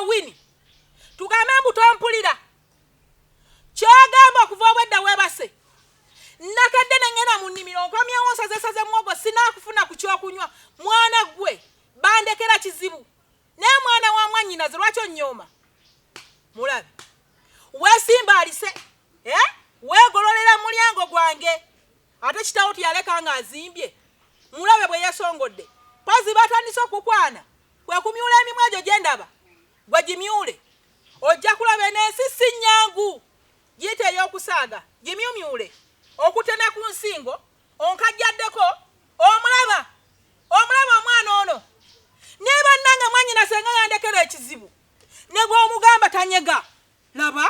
wini tugambe mbu tompulira kyagamba okuva obwedda weebase nakadde nengenda mu nnimiro nkomyewo nsazesaze muwogo sinaakufuna ku kyokunywa mwana gwe bandekera kizibu naye mwana wa mwannyinaze lwaki onnyooma mulabe weesimba alise weegololera mulyango gwange ate kitawo tiyaleka nga azimbye mulabe bwe yeesongodde pozi batandise okukwana kwe kumyula emimwa egyo gye ndaba gwe gimyule ojja kulaba enensi si nnyangu giyite ey'okusaaga gimyumyule okutena ku nsingo onkajjaddeko omulaba omwana ono ne bannanga mwannyina senga yandekera ekizibu ne gw'omugamba tanyega laba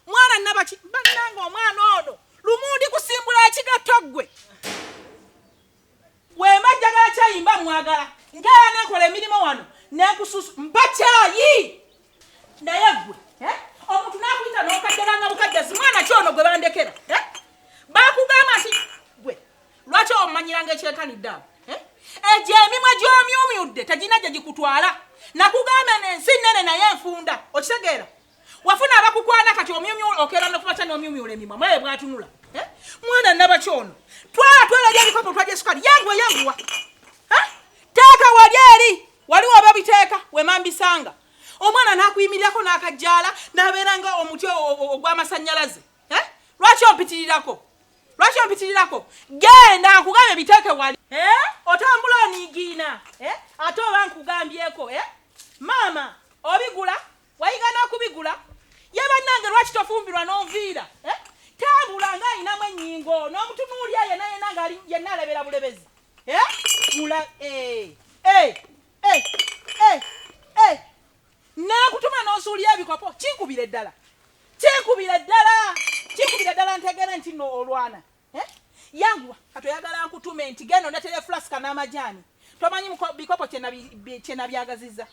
mwana nabaki bannanga omwana ono lumundi kusimbula ekigatto ggwe wemajjagala kyayimba mwagala ngera nekola emirimu wano nekususu mpakyayi naye ggwe omuntu nakuyita n'okaddelanga bukaddezi mwana kyono gwe bandekera bakugamba nti gwe lwaki omanyiranga ekyetanidde awo egyo emimwa gy'omyumyudde tegina gye gikutwala nakugamba nensi nnene naye enfunda okitegeera wafuna abakukwana kati omyumyu okeera nokumaca n'omyumyula emimwa mulabe bwatunula mwana nabaki ono twala eri ebikopo twaja esukali yanguwa teeka wali eri waliwo babiteeka wemambisanga omwana nakuyimirirako n'akajjaala nabeeranga omuti ogw'amasannyalaze lwaki ompitirirako genda nkugambe biteeke wali otambula oniigiina ate oba nkugambyeko maama obigula wayiga n'okubigula ye bannange lwaki tofumbirwa n'onviira tambula nga ayinamu ennyingo n'omutunuulya yenna nga yenna alebera bulebezi nakutuma n'osuulya ebikopo kinkubira ddala ntegere nti no olwana yanguwa katoyagala nkutume nti geno netere flaska n'amajaani tomanyi bikopo kyenabyagaziza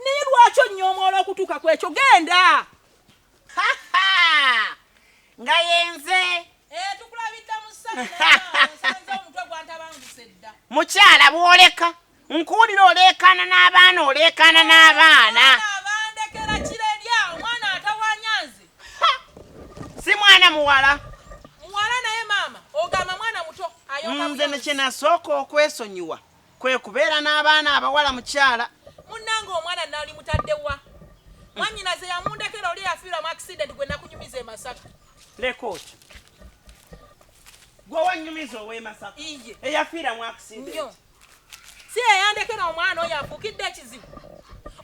naye lwaki onnyoomoola okutuuka ku ekyo genda nga yenze tukulabidde mu ssana omutwe gwantabanguse dda mukyala bwoleka nkuwulira oleekaana n'abaana abandekera kirerya omwana atawanyanze si mwana muwala naye maama ogamba mwana muto nze nekyenasooka okwesonyiwa kwe kubeera n'abaana abawala mukyala munnange omwana nali mutaddewa mwannyinaze yamundekera oli yafiira mu accident gwe nakunyumiza emasaka lekooti gwe wanyumiza ow'emasaka eyafiira mu accident si eyandekera omwana oyo afuukidde ekizibu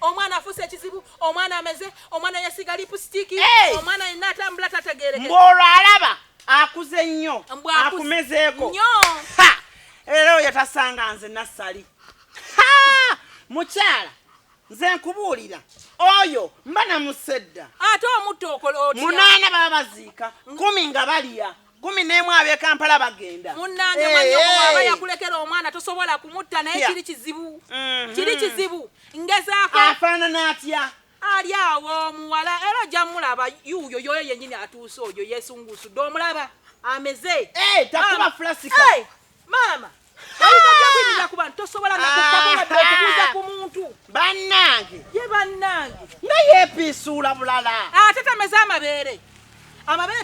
omwana afuuse ekizibu omwana ameze omwana yasiga lipusitiki omwana yenna atambula tategeerekera ng'olwo alaba akuze nnyo akumezeeko era oyo tasanga nze nassali mukyala nze nkubuulira oyo mba namusedda ate omutto okola otya 8 baba baziika 10 nga balya 11 ab'e Kampala bagenda munnange mwanyokuba yakulekera omwana tosobola kumutta naye kiri kizibu ngezaako afaanana atya ali awo omuwala era ojja mulaba yuuyo yoyo yennyini atuuse oyo yeesunguusudde omulaba ameze takuba flasika maama oyinza kuyinza kuba tosobola nakukabuladde okubuuza ku muntu bannange ye bannange nga yeepiisuula bulala ate tameze amabeere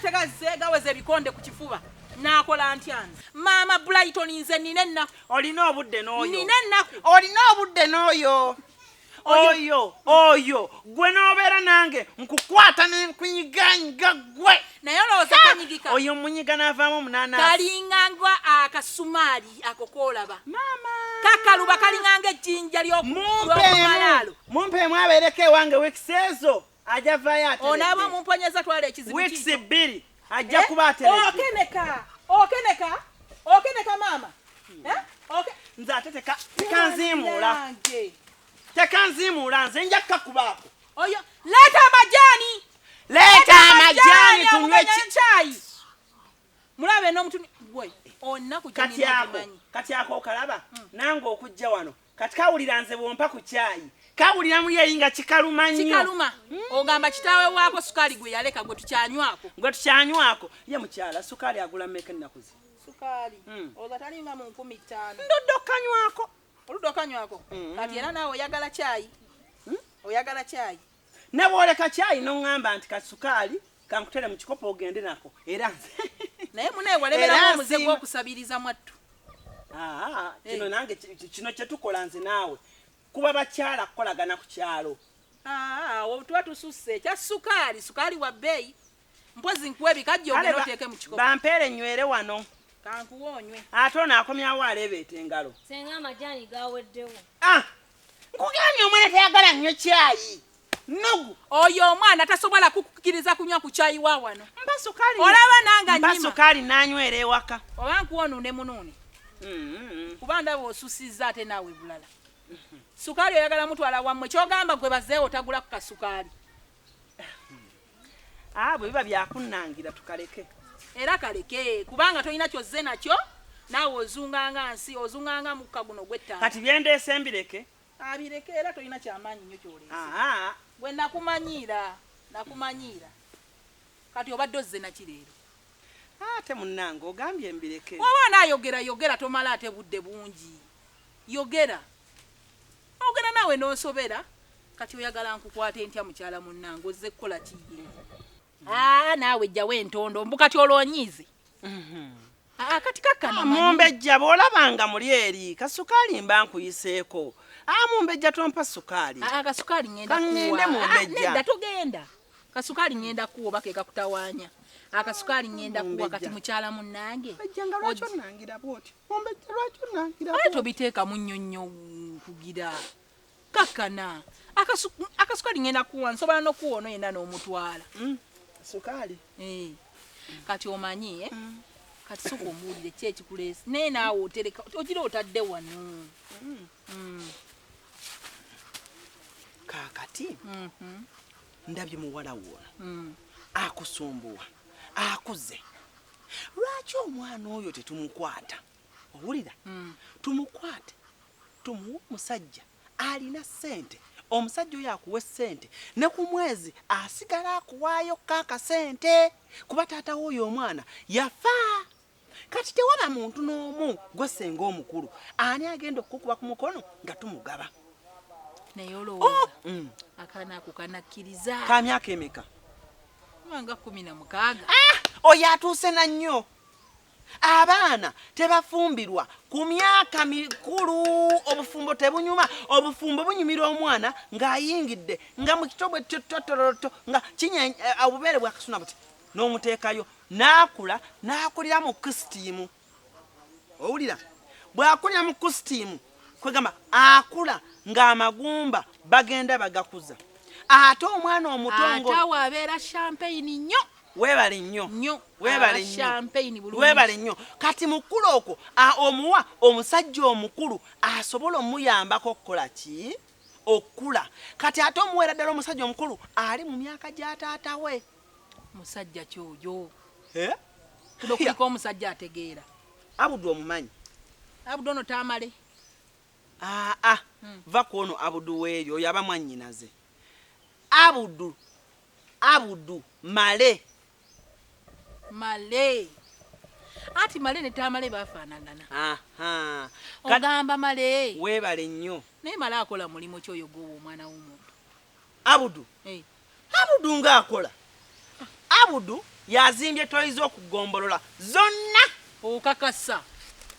tegazze gaweza ebikonde ku kifuba nakola ntyanze maama Brighton nze nina ennaku olina obudde n'oyo oyo gwe n'obeera nange nkukwata nenkunyiganyiga gwe naye olowooza kanyigika oyo munyiga n'avaamu omunana kalinganga akasumaali ako koolaba kakaluba kalinganga ejjinja ly'okumalaalo mumpeemu abeereko ewange wikisi ezo ajja vaayo ateledde onaaba mumponyeza twala ekizibu wikisi 2 ajja kuba ateledde okeneka maama nze ate tekanziimuula nze nja kukakubaako oyo leeta amajaani tunywe chai mulabe n'omutuni gwe onaku kati ako okalaba nange okujja wano kati kawulira nze bwompa ku caayi kawulira mu yeeyi nga kikaluma nnyo ogamba kitaawe waako sukaali gwe yaleka gwe tukyanywako ye mukyala sukaali agula mmeka ennaku zi sukaali oza talimba mu 15 ndodde okanywako oludde okanywako kati era naawe oyagala caayi oyagala caayi ne bwoleka caayi n'oŋŋamba nti kasukaali kankutere mu kikopo ogende nako era nze naye muneewalemeramu omuze gw'okusabiriza mwattu kino nange kino kyetukola nze naawe kuba bakyala kukolagana ku kyalo tuba tususse ekya sukaali wa bbeeyi mpozi nkuwa ebikajja ogenda oteeke mu kikopo bampeere nywere wano kankuwa onywe ate ono akomyawo aleebeeta engalo senga amajaani gaweddewo nkugambye omwana tayagala nnyo caayi nugu oyo omwana tasobola kukkiriza kunywa ku caayi wa wano mbasukaali olaba nanga nnyima mbasukaali nanywera ewaka oba nkuwa onuune munuune kuba ndaba osusizza ate naawe bulala sukaali oyagala mutwala wammwe kyogamba gwe bazeewo otagula ku kasukaali bwe biba byakunnangira tukaleke era kaleke kubanga tolina kyozze nakyo naawe ozunganga nsi ozunganga mukka guno gw'ettaano kati byendeese mbireke abireke era tolina kyamaanyi nnyo kyoleese bwe nakumanyiira kati obadde ozze nakireero ate munnange ogambye mbireke oba naayogera tomala ate budde bungi yogera naawe n'osobera kati oyagala nkukwata entya mukyala munnange ozze kukola kiye naawe jjawo entondo mbu kati olwonyiize kati kakkana mumbejja bw'olabanga muli eri kasukaali mba nkuyiseeko mumbejja tompa sukaali kasukaali ngende mumbejja togenda kasukaali ngenda kuwa oba kekakutawaanya akasukaali ngenda kuwa kati mukyala munnange ate tobiteekamu nnyo nnyo kugira kakkana akasukaali ngenda kuwa nsobola n'okuwa ono yenna n'omutwala sukaali kati omanyi kati soka omuwulire ki ekikuleese naye naawe otereka ogira otadde wano kaakati ndabye muwala wona akusumbuwa akuze lwaki omwana oyo tetumukwata owulira tumukwate tumuwe omusajja alina ssente omusajja oyo akuwa essente ne ku mwezi asigala akuwaayo kaakasente kuba taata w'oyo omwana yafa kati tewaba muntu n'omu gwe ssenga omukulu ani agenda okukuba ku mukono nga tumugaba naye olowooza akaana ako kanakkiriza ka myaka emeka nga 16 oyo atuuse na nnyo abaana tebafumbirwa ku myaka mikulu obufumbo tebunyuma obufumbo bunyumira omwana ng'ayingidde nga mu kitobwe totoloto nga obubeere bwakasuna buti n'omuteekayo n'akula n'akulira mu kusitiimu owulira bw'akulira mu kusitiimu kwegamba akula ng'amagumba bagenda bagakuza ate omwana omutongo ate abeera champagne nnyo weebale nnyo weebale nnyo kati mukulu okwo omuwa omusajja omukulu asobola omuyambako okukola ki okula kati ate omuweera ddala omusajja omukulu ali mu myaka gya taata we musajja kyoyo tuno kuliko omusajja ategeera abudu omumanyi abudu ono taamale va ku ono abudu weeyo oyo aba mwannyinaze abudu male ati male ne taamale bafaanagana ogamba male weebale nnyo naye male akola mulimu kyoyo gwowa omwana w'omuntu abudu ng'akola abudu yazimbye toyi z'okugombolola zonna okakasa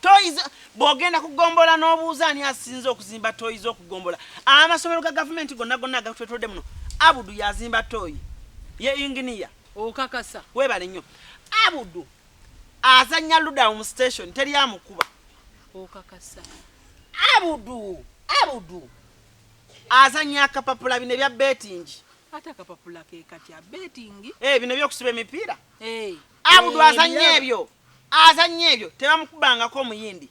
toyi bw'ogenda kugombolola n'obuuza ani asinze okuzimba toyi z'okugombola amasomero ga gavumenti gonna agatwetolodde muno abudu yazimba toyi ye inginiya okakasa weebale nnyo abudu azanya luda mu station teri amukuba okakasa abudu azanya akapapula bino ebya betting ate akapapula ke kati a betting bino by'okusiba emipiira abudu azanya ebyo tebamukubangako omuyindi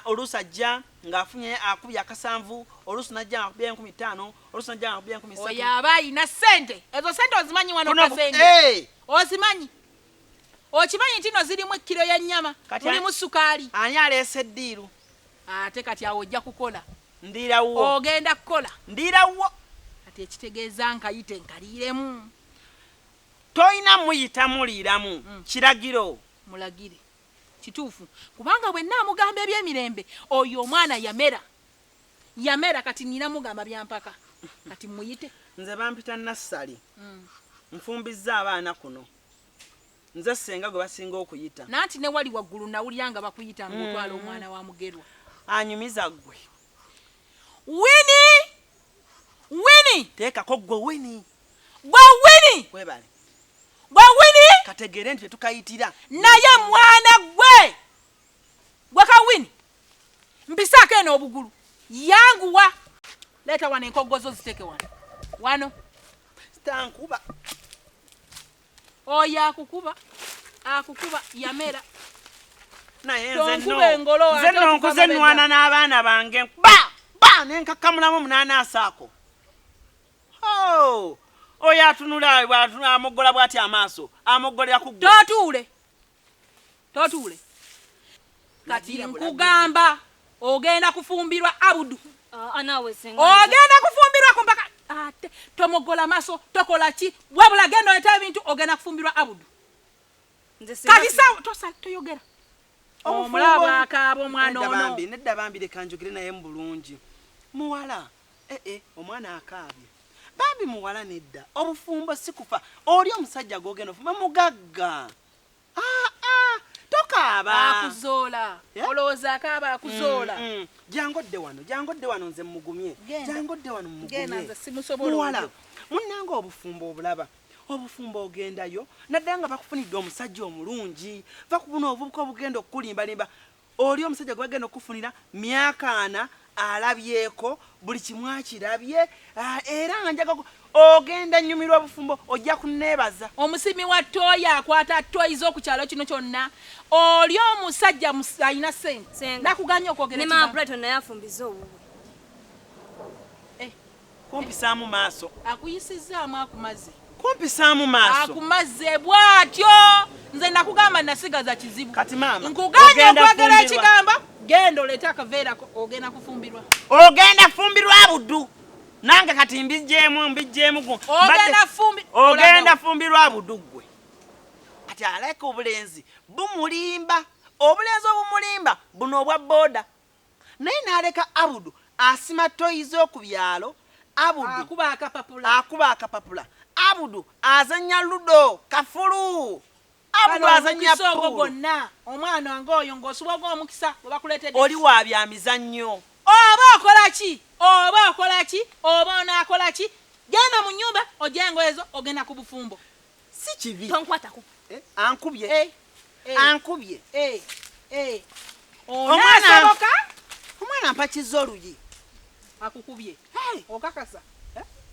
oluusi ajja ng'afunye akubye akasanvu oluusi najja ng'akubye 15 oluusi najja ng'akubye 13 oyo aba ayina ssente ezo ssente ozimanyi wano kasenge ozimanyi okimanyi nti no zirimu ekkiro y'ennyama mulimu sukaali ani aleese eddiiru ate kati awo ojja kukola ndiirawo ogenda kukola ndiirawo kati ekitegeeza nkayite nkaliiremu toyina muyita muliiramu kiragiro mulagire kituufu kubanga bwe naamugamba eby'emirembe oyo omwana yamera kati nina mugamba byampaka kati muyite. Nze bampita nassali. Nfumbizza abaana kuno. Nze senga gwe basinga okuyita. Nanti ne wali waggulu nawulira nga bakuyita ng'otwala omwana wa Mugerwa. Anyumiza gwe. Winnie! Teekako gwe Winnie. Gwe Winnie! Webale. Gwe Winnie! Kategere nti tukayitira. Naye mwana gwe! Gwe ka Winnie! Mbisaako eno obugulu. Yanguwa! Leeta wano enkogozo ziteeke wano. Wano. Stankuba. Oyo akukuba yamera. Naye nze nonkuze nwana n'abaana bange ba nenkakkamulamu munaanaasaako. Oyo atunula amuggola bw'ati amaaso amuggolera ku ggwe. Totuule. Kati nkugamba ogenda kufumbirwa Abudu. Naawe senga. Ogenda kufumbirwa ku mpaka. Ate tomuggola maaso tokola ki? Wabula genda oleta ebintu ogenda kufumbirwa Abudu. Kati sawa toyogera. Omulaba akaaba omwana ono. Nedda bambi leka njogere naye mu bulungi. Muwala. Omwana akaabye. Bambi muwala nedda. Obufumbo sikufa. Oli omusajja gw'ogenda ofumba mugagga. Tokaaba. Akuzoola. Olowooza akaaba akuzoola. Jangodde wano nze mugumye. Jangodde wano mugumye. Genda nze simusobola. Muwala. Munnanga obufumbo obulaba. Obufumbo ogendayo naddala nga bakufunidde omusajja omulungi va kubuna obubuka obugenda okukulimbalimba oli omusajja gwe bagenda okufunira myaka 4 alabyeko buli kimu akirabye era nga njaga ogenda nnyumirwa obufumbo ojja kunneebaza. Omusimi wa ttooyi akwata ttooyi z'okukyalo kino kyonna oli omusajja alina ssente nakuganya okwogera ne Mabreton naye afumbiza obubwe. Kumpisaamu maaso. Akuyisizaamu akumaze. Kumpisaamu maaso. Akumaze bw'atyo nze nakugamba nasigaza kizibu. Kati maama nkuganya okwogera ekigamba genda oleete akaveera ogenda kufumbirwa. Ogenda kufumbirwa Abudu. Nange kati mbijjeemu gu. Ogenda fumbirwa Abudu gwe. Kati aleka obulenzi bumulimba. Obulenzi obumulimba buno obwa boda. Naye n'aleka Abudu asima ttooyi z'oku byalo. Abudu akuba akapapula. Abudu azanya ludo kafulu. Abudu azanya pool. Gonna omwana wange oyo ng'osuboga omukisa bwe bakuleetedde. Oli wa bya mizannyo. Oba okola ki? Oba onaakola ki? Genda mu nnyumba ojja engoye zo ogenda ku bufumbo. Si kibi. Tonkwatako. Ankubye. Ankubye. Onaasoboka? Omwana mpakizza oluyi. Akukubye. Okakasa.